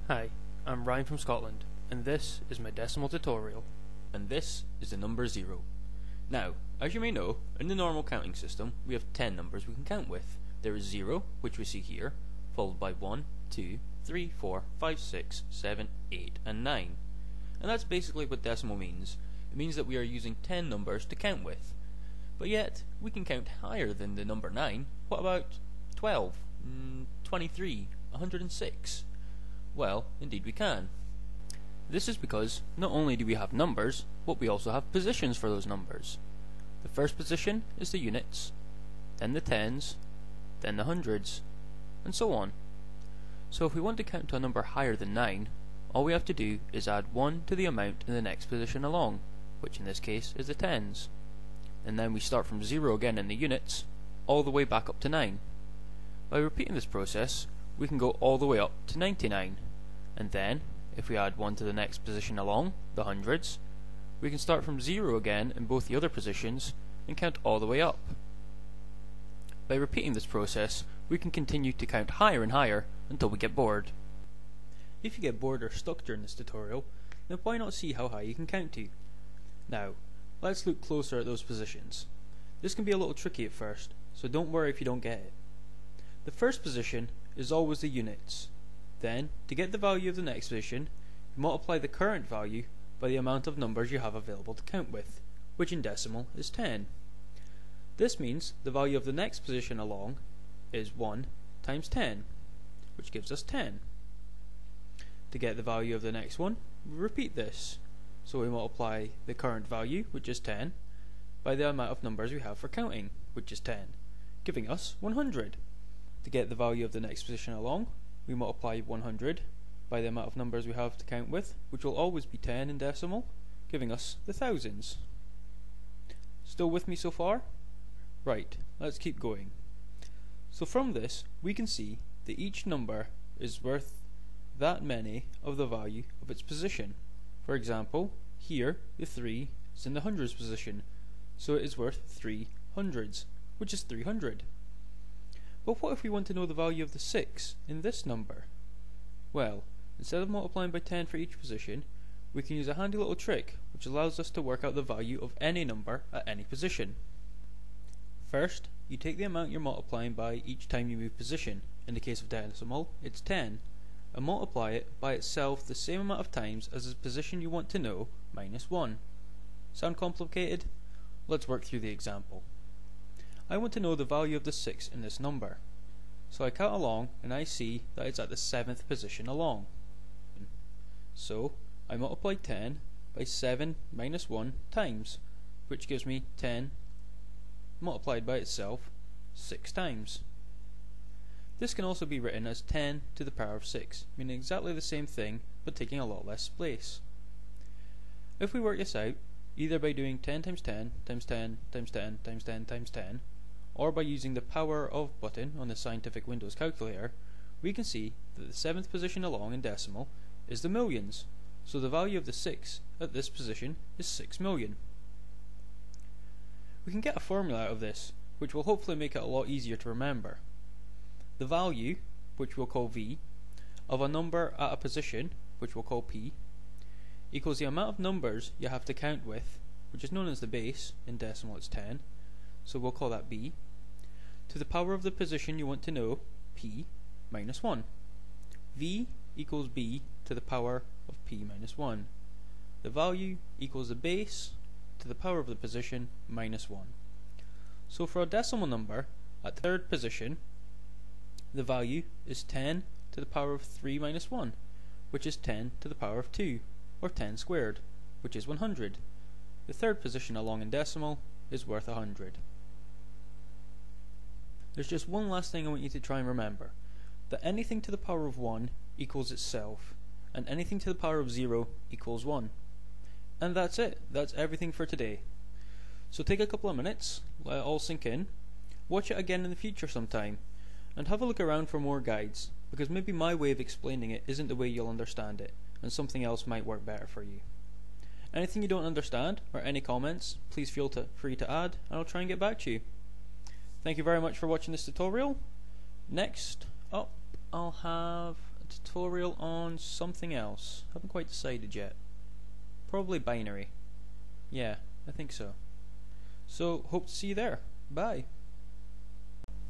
Hi, I'm Ryan from Scotland, and this is my decimal tutorial. And this is the number 0. Now, as you may know, in the normal counting system, we have 10 numbers we can count with. There is 0, which we see here, followed by 1, 2, 3, 4, 5, 6, 7, 8, and 9. And that's basically what decimal means. It means that we are using 10 numbers to count with. But yet, we can count higher than the number 9. What about 12, 23, 106? Well, indeed we can. This is because not only do we have numbers, but we also have positions for those numbers. The first position is the units, then the tens, then the hundreds, and so on. So if we want to count to a number higher than 9, all we have to do is add 1 to the amount in the next position along, which in this case is the tens. And then we start from 0 again in the units, all the way back up to 9. By repeating this process, we can go all the way up to 99, and then, if we add 1 to the next position along, the hundreds, we can start from 0 again in both the other positions and count all the way up. By repeating this process, we can continue to count higher and higher until we get bored. If you get bored or stuck during this tutorial, then why not see how high you can count to? Now, let's look closer at those positions. This can be a little tricky at first, so don't worry if you don't get it. The first position is always the units. Then, to get the value of the next position, you multiply the current value by the amount of numbers you have available to count with, which in decimal is 10. This means the value of the next position along is 1 times 10, which gives us 10. To get the value of the next one, we repeat this. So we multiply the current value, which is 10, by the amount of numbers we have for counting, which is 10, giving us 100. To get the value of the next position along, we multiply 100 by the amount of numbers we have to count with, which will always be 10 in decimal, giving us the thousands. Still with me so far? Right, let's keep going. So from this, we can see that each number is worth that many of the value of its position. For example, here the 3 is in the hundreds position, so it is worth 3 hundreds, which is 300. But what if we want to know the value of the 6 in this number? Well, instead of multiplying by 10 for each position, we can use a handy little trick which allows us to work out the value of any number at any position. First, you take the amount you're multiplying by each time you move position. In the case of decimal, it's 10, and multiply it by itself the same amount of times as the position you want to know minus 1. Sound complicated? Let's work through the example. I want to know the value of the 6 in this number. So I count along and I see that it's at the 7th position along. So I multiply 10 by 7 minus 1 times, which gives me 10 multiplied by itself 6 times. This can also be written as 10 to the power of 6, meaning exactly the same thing but taking a lot less space. If we work this out, either by doing 10 times 10 times 10 times 10 times 10 times 10, or by using the power of button on the scientific Windows calculator, we can see that the 7th position along in decimal is the millions, so the value of the 6 at this position is 6 million. We can get a formula out of this, which will hopefully make it a lot easier to remember. The value, which we'll call V, of a number at a position, which we'll call P, equals the amount of numbers you have to count with, which is known as the base. In decimal it's 10, so we'll call that B, to the power of the position you want to know, P, minus 1. V equals B to the power of P minus 1. The value equals the base to the power of the position minus 1. So for a decimal number at the third position, the value is 10 to the power of 3 minus 1, which is 10 to the power of 2, or 10 squared, which is 100. The third position along in decimal is worth 100. There's just one last thing I want you to try and remember, that anything to the power of 1 equals itself, and anything to the power of 0 equals 1. And that's it. That's everything for today. So take a couple of minutes, let it all sink in, watch it again in the future sometime, and have a look around for more guides, because maybe my way of explaining it isn't the way you'll understand it, and something else might work better for you. Anything you don't understand, or any comments, please feel free to add, and I'll try and get back to you. Thank you very much for watching this tutorial. Next up, I'll have a tutorial on something else. Haven't quite decided yet. Probably binary. Yeah, I think so. So, hope to see you there. Bye.